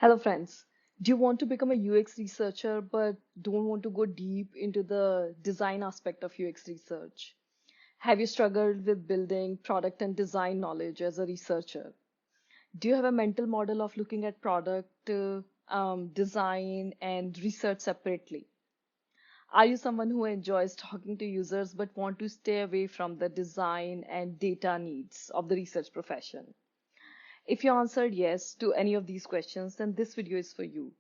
Hello, friends. Do you want to become a UX researcher but don't want to go deep into the design aspect of UX research? Have you struggled with building product and design knowledge as a researcher? Do you have a mental model of looking at product design and research separately? Are you someone who enjoys talking to users but want to stay away from the design and data needs of the research profession? If you answered yes to any of these questions, then this video is for you.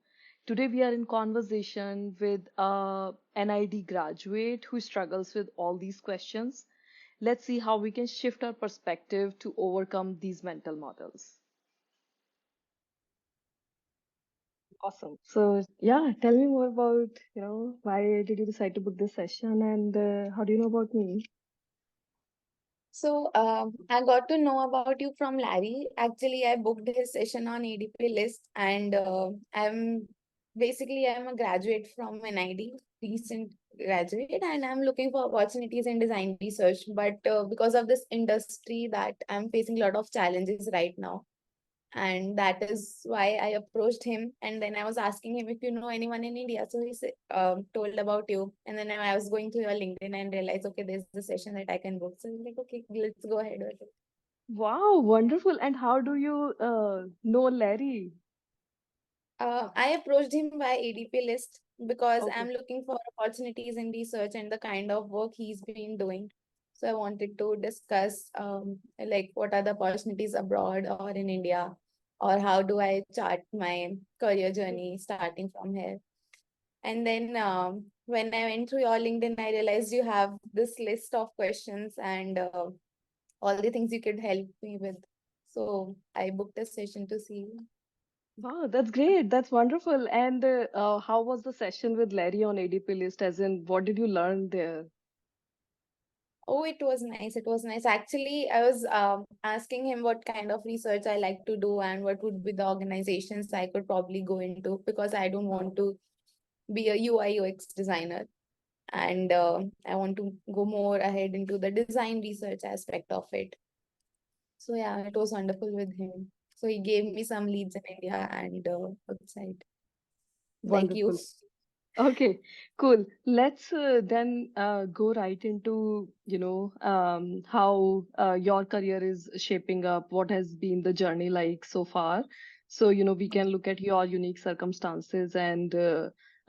Today we are in conversation with a NID graduate who struggles with all these questions. Let's see how we can shift our perspective to overcome these mental models. Awesome. So yeah, tell me more about, why did you decide to book this session and how do you know about me? I got to know about you from Larry. Actually, I booked his session on ADP list, and I'm a graduate from NID, recent graduate, and I'm looking for opportunities in design research. But because of this industry, that I'm facing a lot of challenges right now, and that is why I approached him. And then I was asking him if you know anyone in India. So he said, told about you. And then I was going through your LinkedIn and realized, okay, there's the session that I can book. So he's like, okay, let's go ahead with it. Wow, wonderful. And how do you know Larry? I approached him by ADP list because I'm Okay. looking for opportunities in research and the kind of work he's been doing. So I wanted to discuss like what are the opportunities abroad or in India, or how do I chart my career journey starting from here. And then when I went through your LinkedIn, I realized you have this list of questions and all the things you could help me with. So I booked a session to see you. Wow, that's great. That's wonderful. And how was the session with Larry on ADP list? As in, what did you learn there? Oh, it was nice. It was nice. Actually, I was asking him what kind of research I like to do and what would be the organizations I could probably go into, because I don't want to be a UI UX designer, and I want to go more ahead into the design research aspect of it. So yeah, it was wonderful with him. So he gave me some leads in India and outside, like you. Wonderful. Okay, cool. Let's then go right into, how your career is shaping up, what has been the journey like so far. So, we can look at your unique circumstances and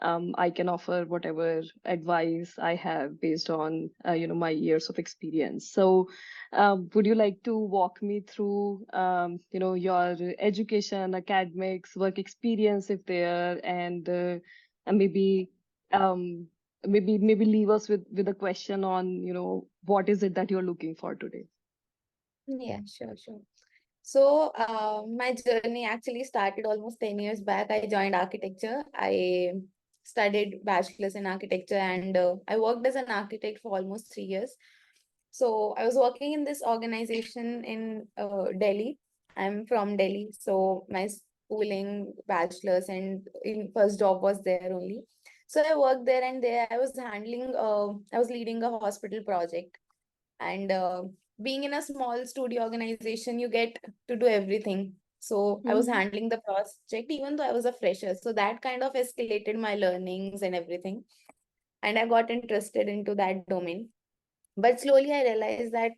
I can offer whatever advice I have based on, my years of experience. So, would you like to walk me through, your education, academics, work experience if there, and um maybe leave us with a question on what is it that you're looking for today. Yeah, sure, sure. So, my journey actually started almost 10 years back. I joined architecture. I studied bachelor's in architecture, and I worked as an architect for almost 3 years. So, I was working in this organization in Delhi. I'm from Delhi. So, my schooling, bachelor's, and in first job was there only. So, I worked there, and there I was leading a hospital project. And being in a small studio organization, you get to do everything. So I was Hmm. handling the project even though I was a fresher. So that kind of escalated my learnings and everything. And I got interested into that domain. But slowly I realized that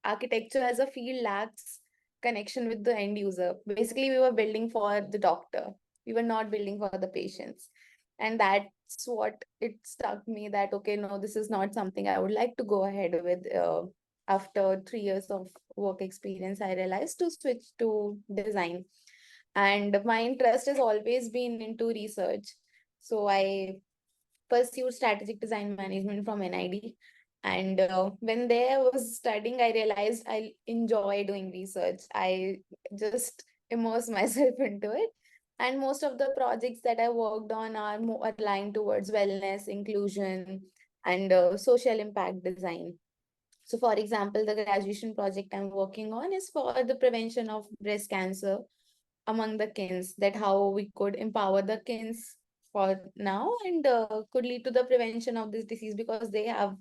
architecture as a field lacks connection with the end user. Basically, we were building for the doctor. We were not building for the patients. And that's what it struck me that, okay, no, this is not something I would like to go ahead with. After 3 years of work experience, I realized to switch to design. And my interest has always been into research. So I pursued strategic design management from NID. And when there I was studying, I realized I enjoy doing research. I just immerse myself into it. And most of the projects that I worked on are more aligned towards wellness, inclusion, and social impact design. So, for example, the graduation project I'm working on is for the prevention of breast cancer among the kins, that how we could empower the kins for now and could lead to the prevention of this disease because they have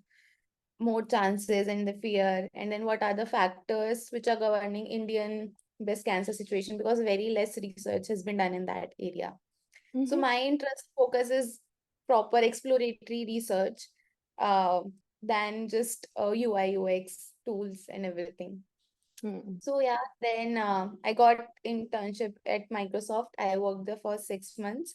more chances and the fear. And then what are the factors which are governing Indian breast cancer situation because very less research has been done in that area. So Mm-hmm. my interest focus is proper exploratory research uh, than just UI UX tools and everything. Mm-hmm. So yeah, then I got internship at Microsoft. I worked there for 6 months,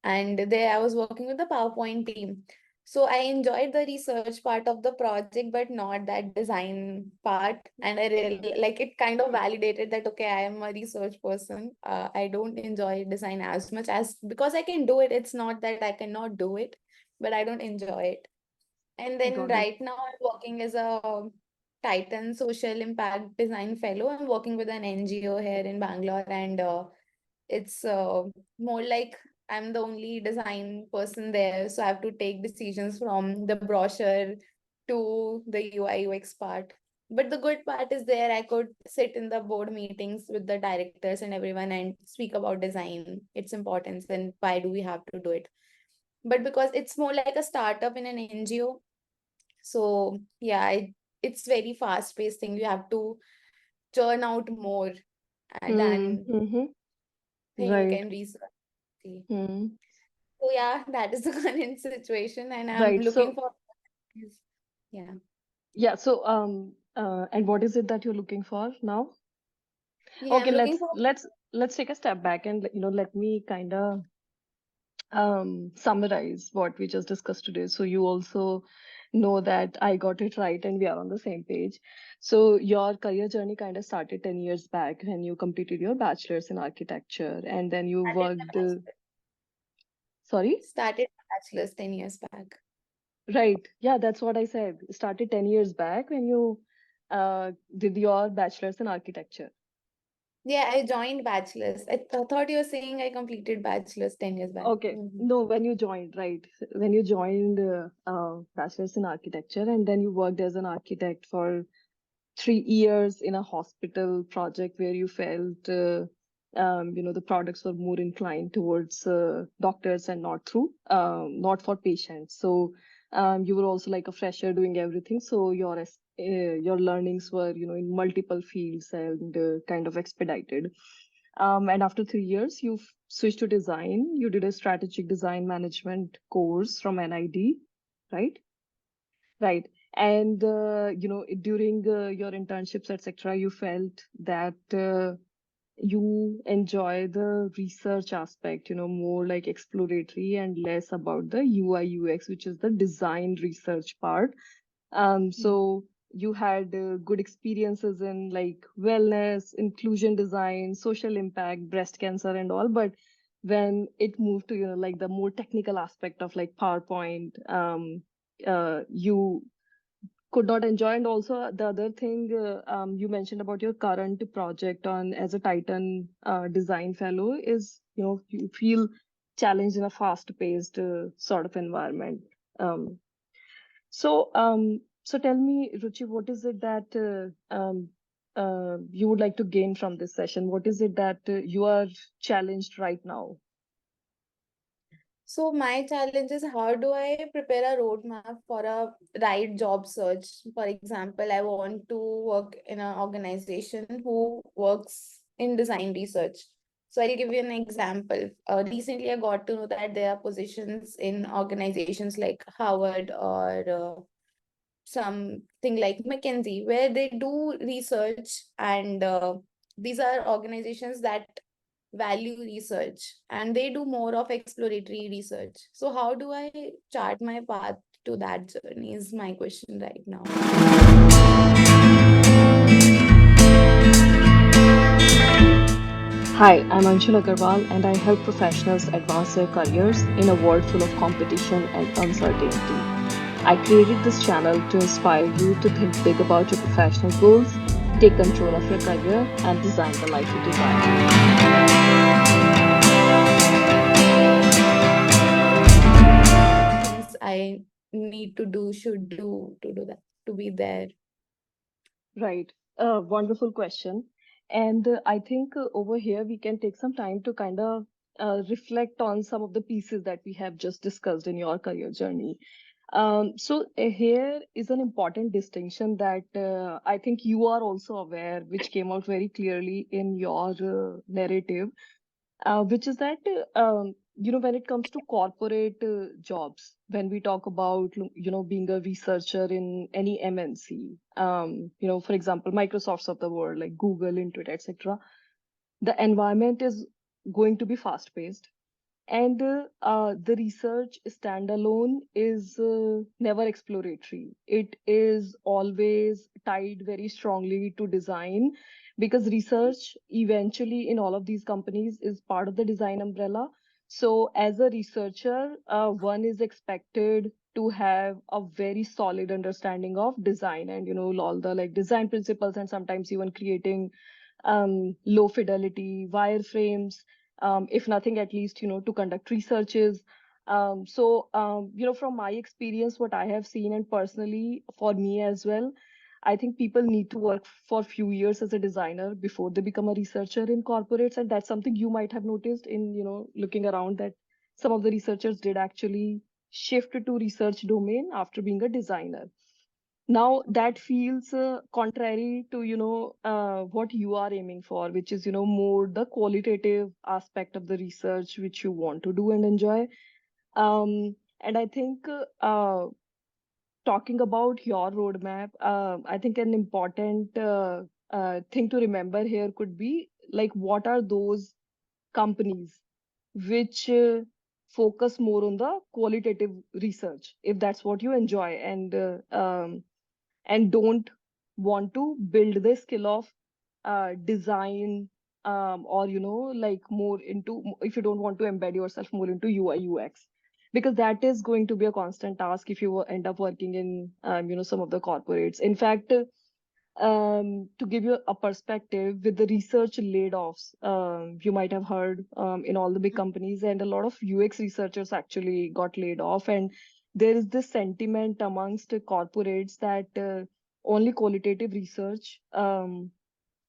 and there I was working with the PowerPoint team. So I enjoyed the research part of the project, but not that design part. And I really like it. Kind of validated that okay, I am a research person. I don't enjoy design as much as because I can do it. It's not that I cannot do it, but I don't enjoy it. And then Got it. right now I'm working as a Titan Social Impact Design Fellow. I'm working with an NGO here in Bangalore, and it's more like I'm the only design person there. So I have to take decisions from the brochure to the UI UX part. But the good part is there I could sit in the board meetings with the directors and everyone and speak about design, its importance, and why do we have to do it. But because it's more like a startup in an NGO, so yeah, it's very fast-paced thing. You have to churn out more than Mm-hmm. think Right. and research. Mm. So yeah, that is the current situation, and I'm Right. looking So, for yeah, yeah. So, and what is it that you're looking for now? yeah, Okay, I'm looking let's for let's let's take a step back and let me kind of summarize what we just discussed today. So you also know that I got it right and we are on the same page. So your career journey kind of started 10 years back when you completed your bachelor's in architecture and then you started my worked, bachelor, sorry? started my bachelor's 10 years back. Right. Yeah, that's what I said. Started 10 years back when you did your bachelor's in architecture. Yeah, I joined bachelor's. I thought you were saying I completed bachelor's 10 years back. Okay. No, when you joined, right? When you joined bachelor's in architecture and then you worked as an architect for 3 years in a hospital project where you felt the products were more inclined towards doctors and not for patients. So you were also like a fresher doing everything. So your learnings were in multiple fields and kind of expedited. And after 3 years, you switched to design. You did a strategic design management course from NID, right? Right. And during your internships, etc., you felt that you enjoy the research aspect, more like exploratory and less about the UI UX, which is the design research part. Mhm. So you had good experiences in like wellness, inclusion design, social impact, breast cancer, and all. But when it moved to, like the more technical aspect of like PowerPoint, you could not enjoy. And also the other thing you mentioned about your current project on as a Titan design fellow is, you feel challenged in a fast-paced sort of environment. Um, so tell me, Ruchi, what is it that you would like to gain from this session? What is it that you are challenged right now? So my challenge is how do I prepare a roadmap for a right job search? For example, I want to work in an organization who works in design research. So I'll give you an example. Recently, I got to know that there are positions in organizations like Harvard or something like McKinsey, where they do research, and these are organizations that value research and they do more of exploratory research. So, how do I chart my path to that journey? Is my question right now. Hi, I'm Anshul Agarwal, and I help professionals advance their careers in a world full of competition and uncertainty. I created this channel to inspire you to think big about your professional goals, take control of your career, and design the life you desire. Things I need to do, should do to that, to be there. Right. Wonderful question. And I think over here we can take some time to kind of reflect on some of the pieces that we have just discussed in your career journey. So here is an important distinction that I think you are also aware, which came out very clearly in your narrative, which is that when it comes to corporate jobs, when we talk about being a researcher in any MNC, for example, Microsofts of the world like Google, Intuit, etc., the environment is going to be fast paced, and the research standalone is never exploratory. It is always tied very strongly to design, because research eventually in all of these companies is part of the design umbrella. So as a researcher, one is expected to have a very solid understanding of design, and all the like design principles, and sometimes even creating low fidelity wireframes, if nothing, at least, to conduct researches. From my experience, what I have seen, and personally for me as well, I think people need to work for few years as a designer before they become a researcher in corporates. And that's something you might have noticed in, looking around, that some of the researchers did actually shift to research domain after being a designer. Now that feels contrary to what you are aiming for, which is more the qualitative aspect of the research which you want to do and enjoy. And I think talking about your roadmap, I think an important thing to remember here could be like, what are those companies which focus more on the qualitative research, if that's what you enjoy, and don't want to build the skill of design, or like more into, if you don't want to embed yourself more into UI UX, because that is going to be a constant task if you end up working in some of the corporates. In fact, to give you a perspective, with the research laid-offs, you might have heard in all the big companies, and a lot of UX researchers actually got laid off. And there is this sentiment amongst corporates that only qualitative research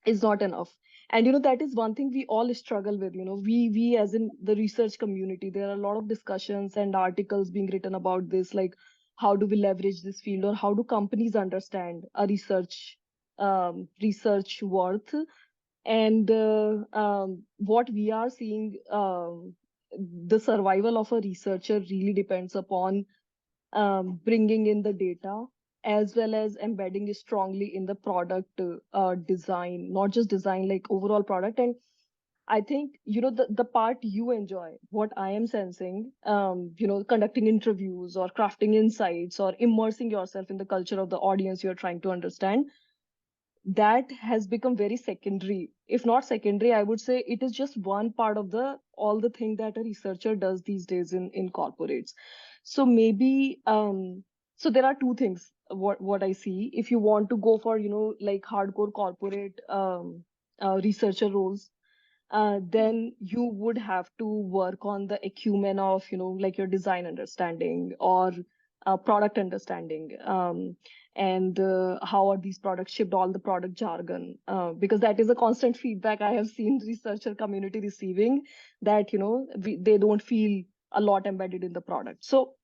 is not enough. And that is one thing we all struggle with. We as in the research community, there are a lot of discussions and articles being written about this, like how do we leverage this field, or how do companies understand a research worth. And what we are seeing, the survival of a researcher really depends upon bringing in the data, as well as embedding it strongly in the product design, not just design, like overall product. And I think, the part you enjoy, what I am sensing, conducting interviews or crafting insights or immersing yourself in the culture of the audience you're trying to understand, that has become very secondary. If not secondary, I would say it is just one part of the all the thing that a researcher does these days in corporates. So maybe so there are two things, what I see. If you want to go for like hardcore corporate researcher roles, then you would have to work on the acumen of, like your design understanding, or product understanding, and how are these products shipped, all the product jargon, because that is a constant feedback I have seen researcher community receiving, that they don't feel a lot embedded in the product. So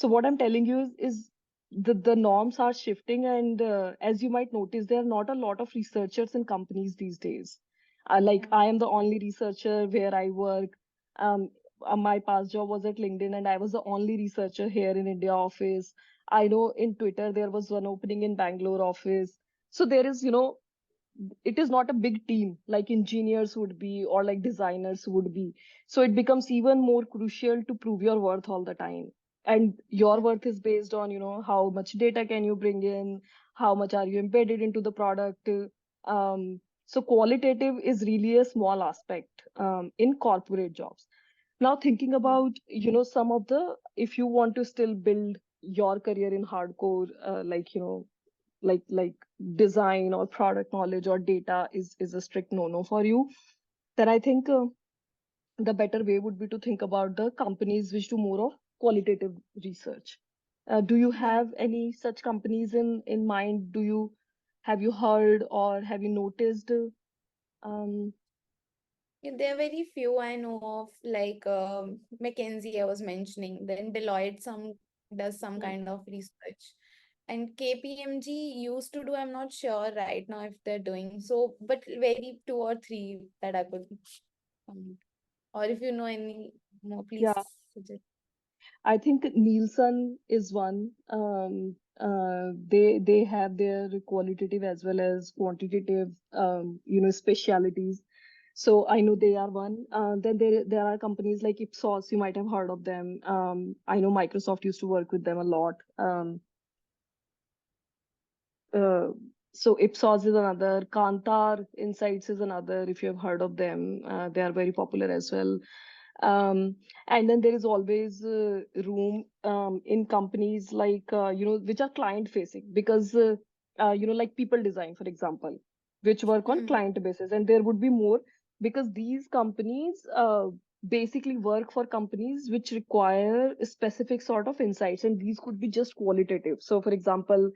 what I'm telling you is the norms are shifting, and as you might notice, there are not a lot of researchers in companies these days. Like, I am the only researcher where I work. Um, my past job was at LinkedIn, and I was the only researcher here in India office. I know in Twitter there was one opening in Bangalore office. So there is, it is not a big team like engineers would be, or like designers would be. So it becomes even more crucial to prove your worth all the time. And your worth is based on, how much data can you bring in, how much are you embedded into the product. So qualitative is really a small aspect in corporate jobs. Now thinking about, some of the, if you want to still build your career in hardcore, like, like design or product knowledge or data is a strict no-no for you, then I think the better way would be to think about the companies which do more of qualitative research. Do you Yeah. have any such companies in mind? Have you heard, or have you noticed? um Yeah, there are very few I know of, like McKinsey I was mentioning, then Deloitte, some does some Hmm. kind of research. And KPMG used to do, I'm not sure right now if they're doing so, but very two or three that I could comment. Or if you know any more, please Yeah, suggest. I think Nielsen is one. They have their qualitative as well as quantitative, specialities. So I know they are one. Then there are companies like Ipsos. You might have heard of them. I know Microsoft used to work with them a lot. Uh, so Ipsos is another. Kantar Insights is another. If you have heard of them, they are very popular as well. And then there is always room in companies like which are client facing, because like People Design, for example, which work on Hmm. client basis, and there would be more, because these companies basically work for companies which require a specific sort of insights, and these could be just qualitative. So for example,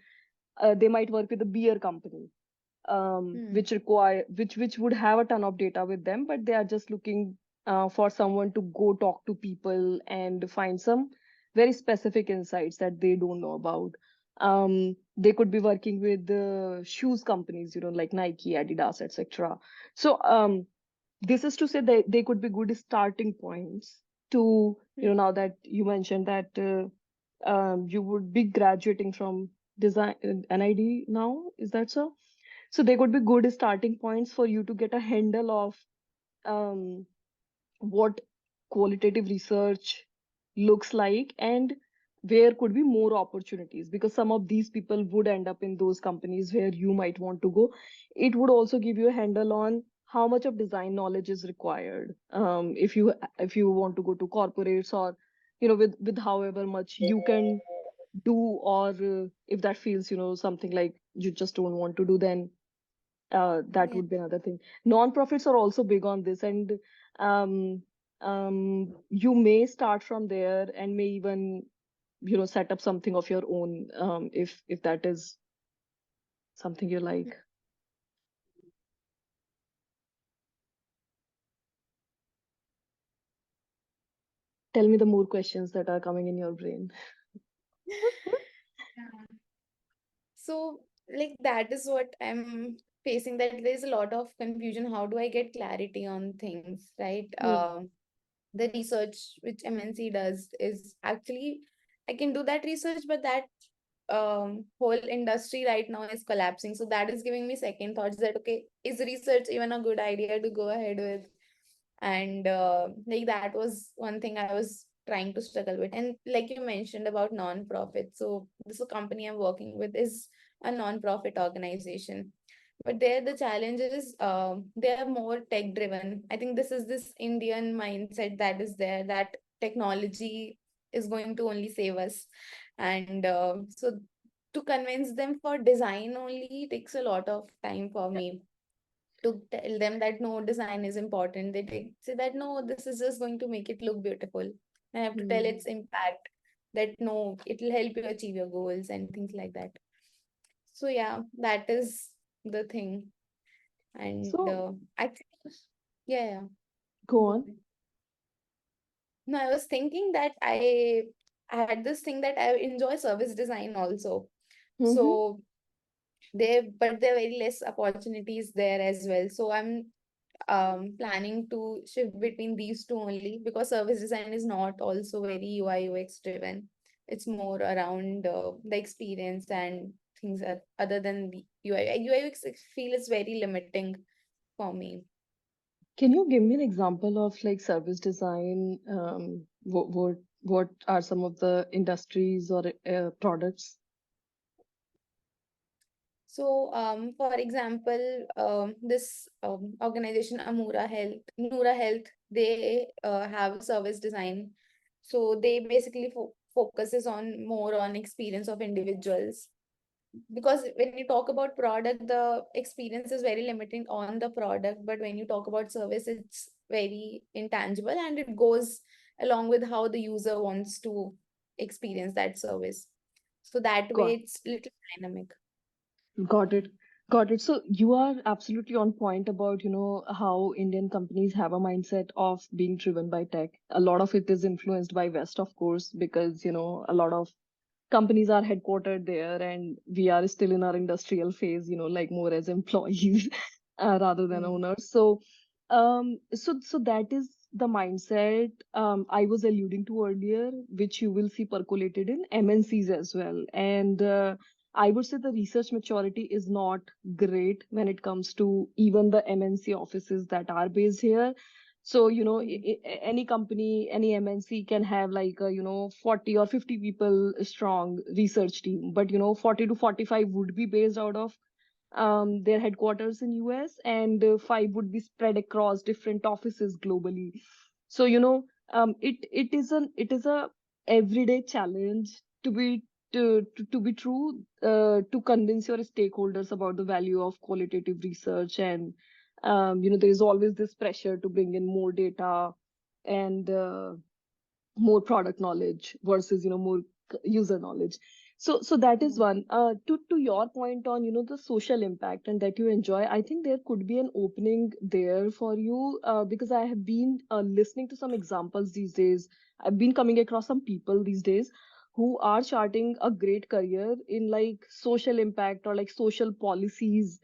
they might work with a beer company, Hmm. which would have a ton of data with them, but they are just looking for someone to go talk to people and find some very specific insights that they don't know about. They could be working with shoes companies, like Nike, Adidas, etc. So this is to say that they could be good starting points to, Hmm. now that you mentioned that you would be graduating from design NID now, is that so? So they could be good starting points for you to get a handle of um, what qualitative research looks like, and where could be more opportunities, because some of these people would end up in those companies where you might want to go. It would also give you a handle on how much of design knowledge is required, if you want to go to corporates, or with however much you can do, or if that feels something like you just don't want to do, then that Yeah. would be another thing. Non-profits are also big on this, and um, you may start from there and may even set up something of your own, if that is something you like. Tell me the more questions that are coming in your brain. Yeah. So, like, that is what I'm facing, that there's a lot of confusion. How do I get clarity on things, right? Hmm. The research which MNC does is actually, I can do that research, but that whole industry right now is collapsing. So that is giving me second thoughts that, okay, is research even a good idea to go ahead with? And like that was one thing I was trying to struggle with. And like you mentioned about non-profit, so this company I'm working with is a non-profit organization, but there the challenge is they are more tech driven. I think this is this Indian mindset that is there, that technology is going to only save us. And so to convince them for design only takes a lot of time for me, to tell them that no, design is important. Say that no, this is just going to make it look beautiful. I have to tell Hmm. its impact, that no, it will help you achieve your goals and things like that. So yeah, that is the thing. And So actually, yeah, yeah. go Go on. ahead. No, I was thinking that I had this thing that I enjoy service design also. Mm-hmm. So but there are very less opportunities there as well. So I'm planning to shift between these two only, because service design is not also very UI UX driven. It's more around the experience and things that, other than the UI UX, I feel is very limiting for me. Can you give me an example of like service design? What are some of the industries or products? So, for example, this organization Nura Health, they have service design. So they basically focuses on more on experience of individuals, because when you talk about product, the experience is very limiting on the product, but when you talk about service, it's very intangible, and it goes along with how the user wants to experience that service. So that way Got it's little dynamic. got it. Got it. So you are absolutely on point about, how Indian companies have a mindset of being driven by tech. A lot of it is influenced by West, of course, because, a lot of companies are headquartered there, and we are still in our industrial phase, like more as employees rather than Hmm. owners. So that is the mindset I was alluding to earlier, which you will see percolated in MNCs as well. And I would say the research maturity is not great when it comes to even the MNC offices that are based here. So, Hmm. any company, any MNC can have like a, 40 or 50 people strong research team, but, 40 to 45 would be based out of their headquarters in US, and five would be spread across different offices globally. So, it is a everyday challenge to be to be true, to convince your stakeholders about the value of qualitative research. And there is always this pressure to bring in more data and more product knowledge versus more user knowledge. So that is Hmm. one. To your point on the social impact and that you enjoy, I think there could be an opening there for you, because I have been listening to some examples these days. I've been coming across some people these days who are charting a great career in like social impact or like social policies.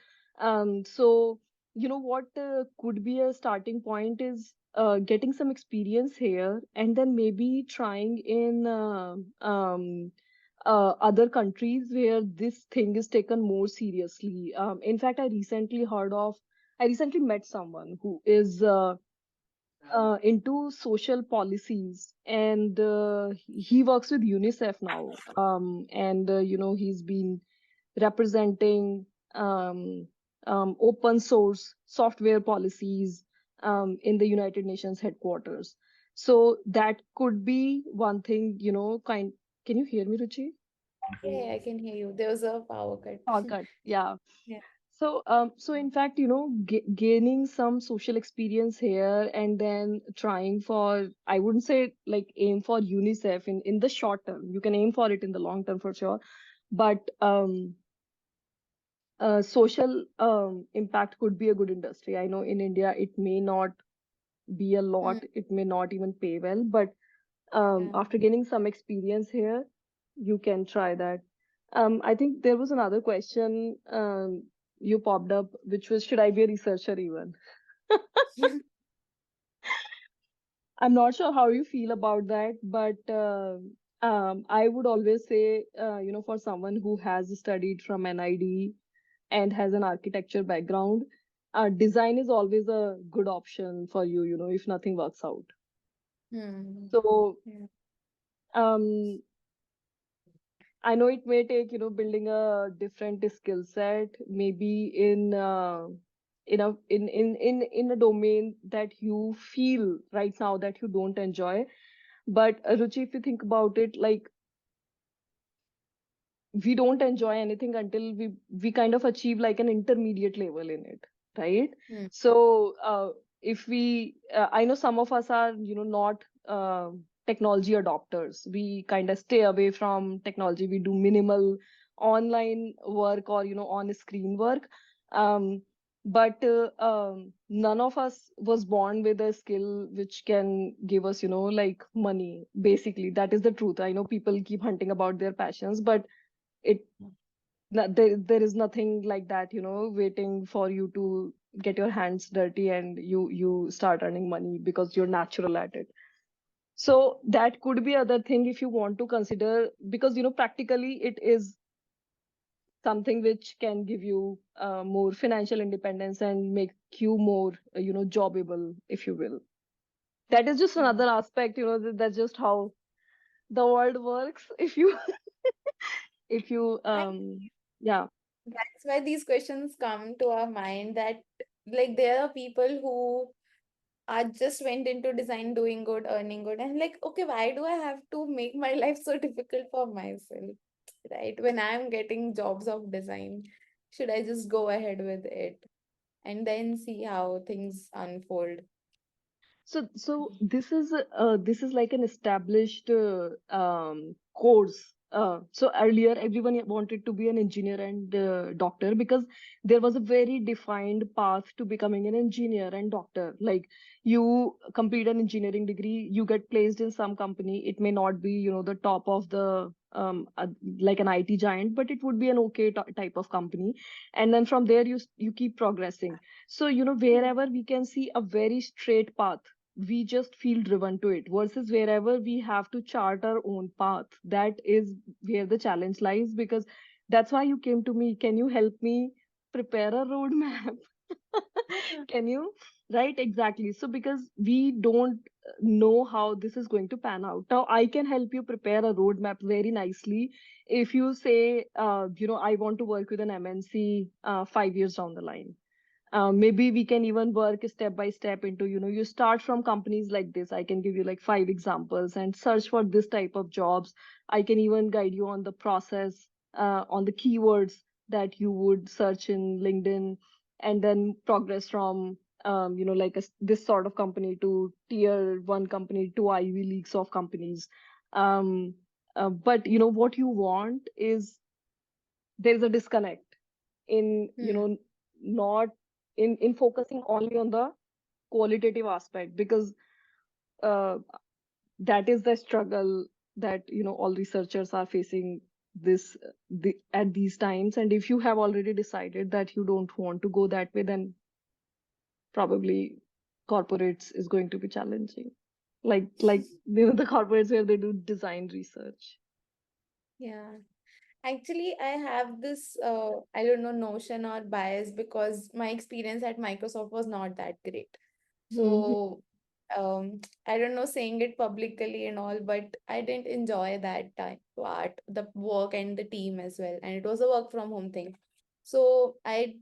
So what could be a starting point is getting some experience here, and then maybe trying in other countries where this thing is taken more seriously. In fact, I recently met someone who is into social policies, and he works with UNICEF now. And he's been representing open source software policies in the United Nations headquarters. So that could be one thing, Can you hear me, Ruchi? Yeah, I can hear you. There was a power cut. Power cut. Yeah. Yeah. So in fact, gaining some social experience here and then trying for, I wouldn't say like aim for UNICEF in the short term. You can aim for it in the long term for sure. But social impact could be a good industry. I know in India it may not be a Hmm. lot, it may not even pay well, but Yeah. after gaining some experience here, you can try that. I think there was another question you popped up, which was, should I be a researcher even? I'm not sure how you feel about that, but I would always say, for someone who has studied from NID and has an architecture background, design is always a good option for you, if nothing works out. Hmm. So, Yeah. um, I know it may take, building a different skill set, maybe in a domain that you feel right now that you don't enjoy. But Ruchi, if you think about it, like we don't enjoy anything until we kind of achieve like an intermediate level in it, right? Hmm. So if we I know some of us are not technology adopters. We kind of stay away from technology. We do minimal online work or on screen work. But none of us was born with a skill which can give us like money. Basically, that is the truth. I know people keep hunting about their passions, but it there is nothing like that, waiting for you to get your hands dirty and you start earning money because you're natural at it. So that could be other thing if you want to consider, because practically it is something which can give you more financial independence and make you more jobable, if you will. That is just Hmm. another aspect, that's just how the world works. If you And yeah. that's why these questions come to our mind that like there are people who are just went into design doing good, earning good, and like, okay, why do I have to make my life so difficult for myself? Right? When I'm getting jobs of design, should I just go ahead with it and then see how things unfold? So this is like an established course So earlier, everyone wanted to be an engineer and doctor because there was a very defined path to becoming an engineer and doctor. Like you complete an engineering degree, you get placed in some company. It may not be, the top of the like an IT giant, but it would be an okay type of company. And then from there, you keep progressing. So, wherever we can see a very straight path, we just feel driven to it, versus wherever we have to chart our own path, that is where the challenge lies. Because that's why you came to me, can you help me prepare a roadmap? Yeah. Can you? Right, exactly. So because we don't know how this is going to pan out, now I can help you prepare a roadmap very nicely. If you say, I want to work with an MNC 5 years down the line, maybe we can even work step by step into, you start from companies like this. I can give you like 5 examples and search for this type of jobs. I can even guide you on the process, on the keywords that you would search in LinkedIn, and then progress from, like this sort of company to tier one company to Ivy Leagues of companies. Um, but what you want is, there's a disconnect in, Hmm. not in focusing only on the qualitative aspect, because uh, that is the struggle that all researchers are facing at these times. And if you have already decided that you don't want to go that way, then probably corporates is going to be challenging, like the corporates where they do design research. Yeah. Actually, I have this, I don't know, notion or bias because my experience at Microsoft was not that great. Mhm. So, I don't know, saying it publicly and all, but I didn't enjoy that time part, the work and the team as well. And it was a work from home thing. So I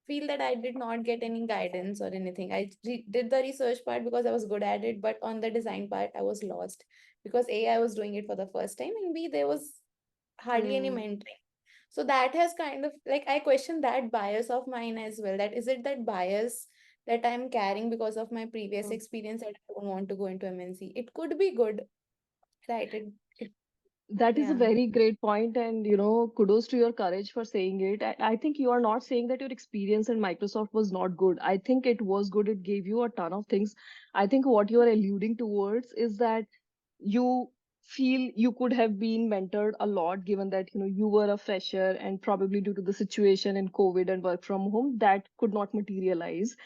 feel that I did not get any guidance or anything. Did the research part because I was good at it, but on the design part, I was lost because A, I was doing it for the first time, and B, there was hardly any Hmm. mentoring. So that has kind of like I question that bias of mine as well. That is it that bias that I'm carrying because of my previous experience that I don't want to go into MNC. It could be good, right? It That is a yeah. very great point, and kudos to your courage for saying it. I think you are not saying that your experience in Microsoft was not good. I think it was good. It gave you a ton of things. I think what you are alluding towards is that you feel you could have been mentored a lot, given that you were a fresher, and probably due to the situation in COVID and work from home, that could not materialize.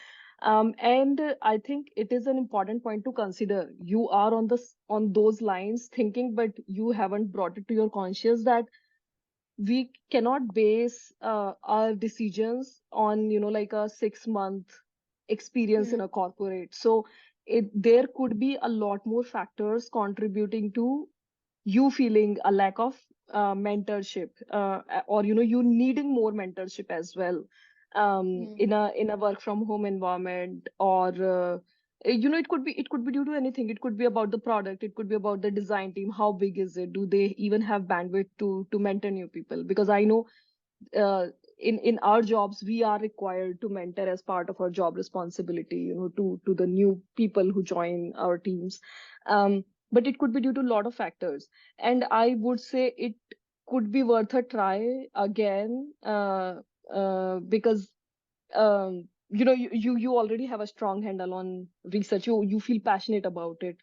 And I think it is an important point to consider. You are on those lines thinking, but you haven't brought it to your conscious that we cannot base our decisions on like a 6 month experience in Hmm. a corporate. So there could be a lot more factors contributing to you feeling a lack of mentorship, or you needing more mentorship as well, Hmm. in a work from home environment. Or it could be due to anything. It could be about the product, it could be about the design team. How big is it? Do they even have bandwidth to mentor new people? Because I know, uh, in our jobs we are required to mentor as part of our job responsibility, to the new people who join our teams. But it could be due to a lot of factors, and I would say it could be worth a try again, because you already have a strong handle on research. You feel passionate about it,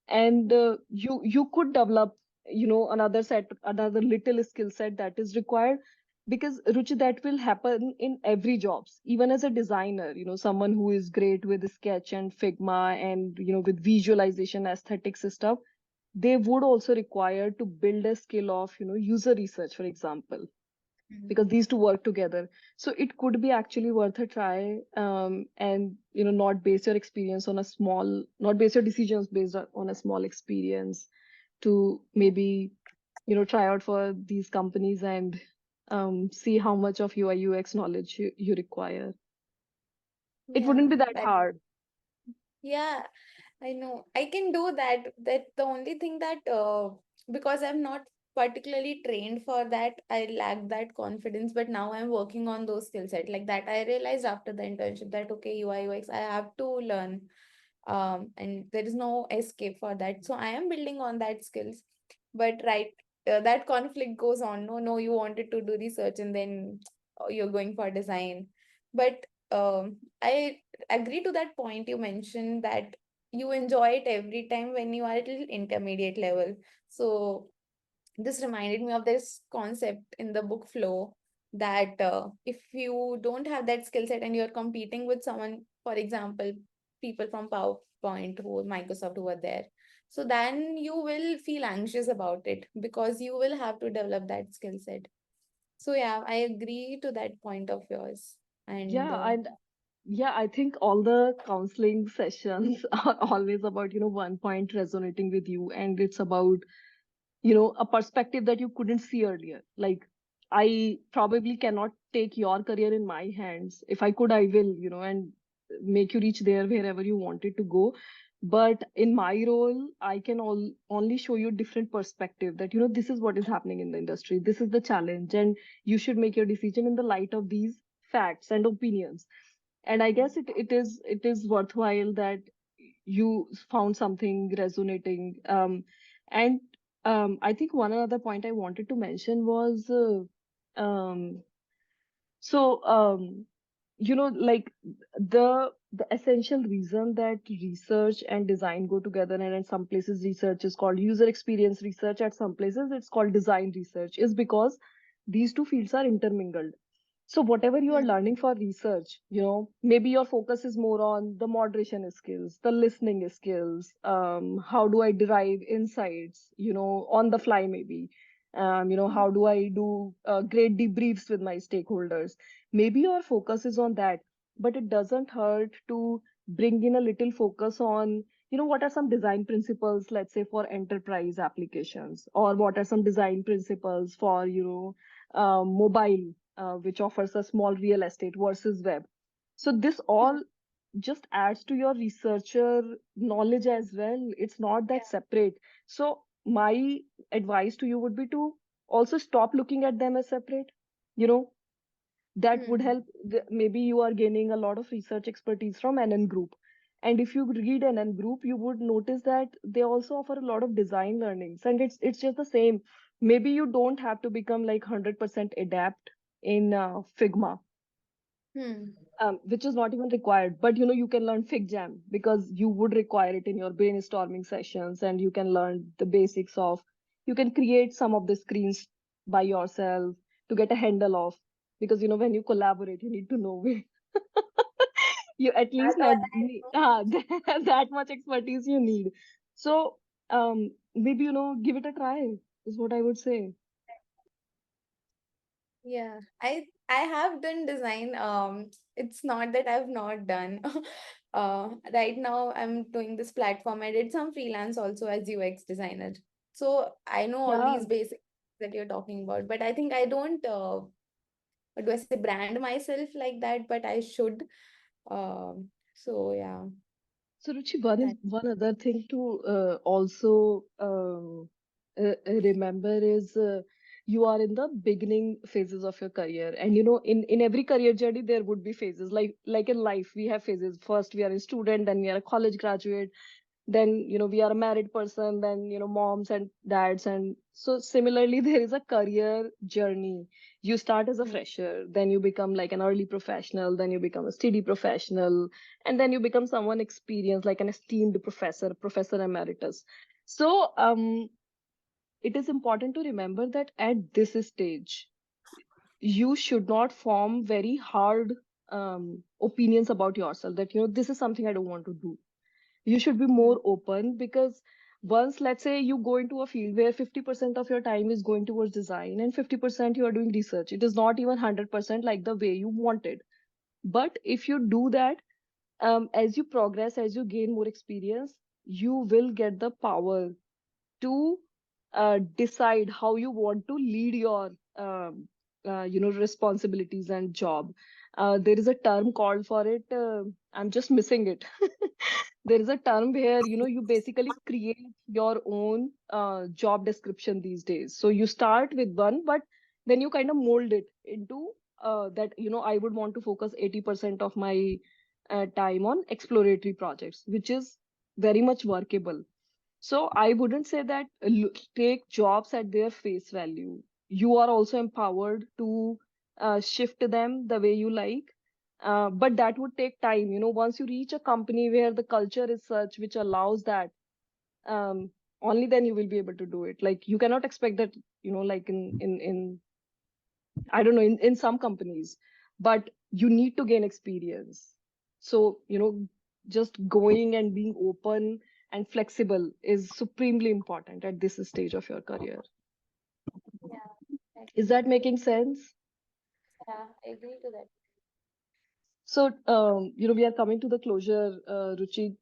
and you could develop another little skill set that is required. Because Ruchi, that will happen in every jobs. Even as a designer, someone who is great with sketch and Figma, and with visualization, aesthetics stuff, they would also require to build a skill of user research, for example, Hmm. because these two work together. So it could be actually worth a try, and not base your decisions based on a small experience, to Yeah. maybe try out for these companies, and see how much of UI UX knowledge you require. It wouldn't Yeah. be that That hard. yeah. I know I can do that. That the only thing that because I'm not particularly trained for that, I lack that confidence. But now I'm working on those skill set like that. I realized after the internship that okay, UI UX, I have to learn. And there is no escape for that. So I am building on that skills. But right. that conflict goes on. No, no, you wanted to do research and then you're going for design. But I agree to that point you mentioned, that you enjoy it every time when you are at little intermediate level. So this reminded me of this concept in the book Flow, that if you don't have that skill set and you're competing with someone, for example, people from PowerPoint who Microsoft who are there, so then you will feel anxious about it because you will have to develop that skill set. So yeah, I agree to that point of yours. And Yeah, and yeah, I think all the counseling sessions are always about, one point resonating with you, and it's about, a perspective that you couldn't see earlier. Like, I probably cannot take your career in my hands. If I could, I will, and make you reach there wherever you wanted to go. But in my role, I can only show you different perspective that, this is what is happening in the industry. This is the challenge, and you should make your decision in the light of these facts and opinions. And I guess it is worthwhile that you found something resonating. And I think one other point I wanted to mention was um, so like the essential reason that research and design go together, and in some places research is called user experience research, at some places it's called design research, is because these two fields are intermingled. So whatever you are hmm, learning for research, maybe your focus is more on the moderation skills, the listening skills, how do I derive insights, on the fly maybe, hmm, how do I do great debriefs with my stakeholders. Maybe your focus is on that, but it doesn't hurt to bring in a little focus on, what are some design principles, let's say for enterprise applications, or what are some design principles for, mobile, which offers a small real estate versus web. So this hmm, all just adds to your researcher knowledge as well. It's not that separate. So my advice to you would be to also stop looking at them as separate. You know, that would hmm. help. Maybe you are gaining a lot of research expertise from NN Group. And if you read NN Group, you would notice that they also offer a lot of design learnings. And it's just the same. Maybe you don't have to become like 100% adept in Figma, Hmm. which is not even required. But you can learn FigJam because you would require it in your brainstorming sessions, and you can learn the basics of. You can create some of the screens by yourself to get a handle of, because when you collaborate, you need to know where you at least That's all need, I know. that much expertise you need. So maybe give it a try is what I would say. Yeah, I have done design. It's not that I've not done. Right now I'm doing this platform. I did some freelance also as UX designer. So I know all Yeah. these basics that you're talking about, but I think I don't, what do I say, brand myself like that, but I should. So yeah, So, Ruchi, one is that. one other thing to also remember is you are in the beginning phases of your career, and in every career journey there would be phases. Like in life, we have phases. First, we are a student, then we are a college graduate, then we are a married person, then moms and dads. And so similarly there is a career journey. You start as a Hmm. fresher, then you become like an early professional, then you become a steady professional, and then you become someone experienced, like an esteemed professor emeritus. So it is important to remember that at this stage you should not form very hard opinions about yourself, that this is something I don't want to do. You should be Hmm. more open, because once, let's say, you go into a field where 50% of your time is going towards design and 50% you are doing research, it is not even 100% like the way you wanted. But if you do that, as you progress, as you gain more experience, you will get the power to decide how you want to lead your responsibilities and job. There is a term called for it. I'm just missing it. There is a term where you basically create your own job description these days. So you start with one, but then you kind of mold it into that. I would want to focus 80% of my time on exploratory projects, which is very much workable. So I wouldn't say that take jobs at their face value. You are also empowered to shift them the way you like. But that would take time. Once you reach a company where the culture is such which allows that, um, only then you will be able to do it. Like you cannot expect that, like in I don't know, in some companies, but you need to gain experience. So, just going and being open and flexible is supremely important at this stage of your career. Yeah, Is exactly. that making sense? Yeah, I agree to that. So, we are coming to the closure, Ruchi.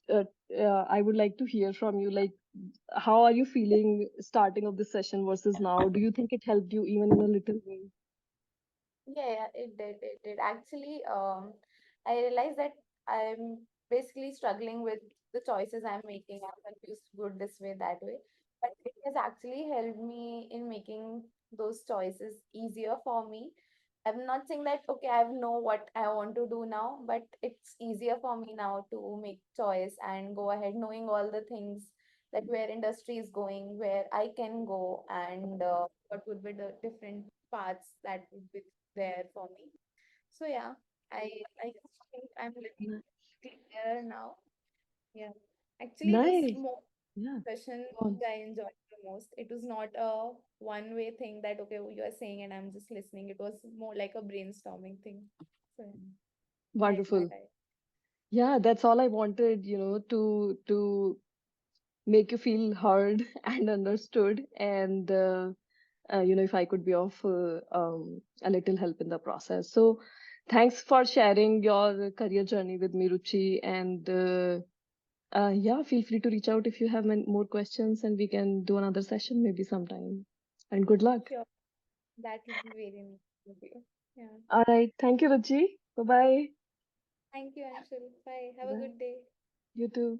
I would like to hear from you. Like, how are you feeling starting of this session versus now? Do you think it helped you even in a little way? Yeah, yeah, it did. It did. Actually, I realized that I'm basically struggling with the choices I'm making. I'm confused, good this way, that way. But it has actually helped me in making those choices easier for me. I'm not saying that, okay, I know what I want to do now, but it's easier for me now to make choice and go ahead knowing all the things that where industry is going, where I can go, and what would be the different paths that would be there for me. So yeah, I just think I'm little Ni- clearer now. Yeah. Actually, this Nice. more Yeah. session Go on. I enjoyed the most. It was not a one-way thing that okay, you are saying and I'm just listening. It was more like a brainstorming thing. So yeah, I enjoyed Wonderful. it. Yeah, that's all I wanted, to make you feel heard and understood. And if I could be of a little help in the process. So, thanks for sharing your career journey with me, Ruchi. And yeah, feel free to reach out if you have more questions, and we can do another session maybe sometime. And good luck. Sure, that would be very nice of you. Yeah. All right. Thank you, Ruchi. Bye bye. Thank you, Anshul. Bye. Have a Bye. good day. You too.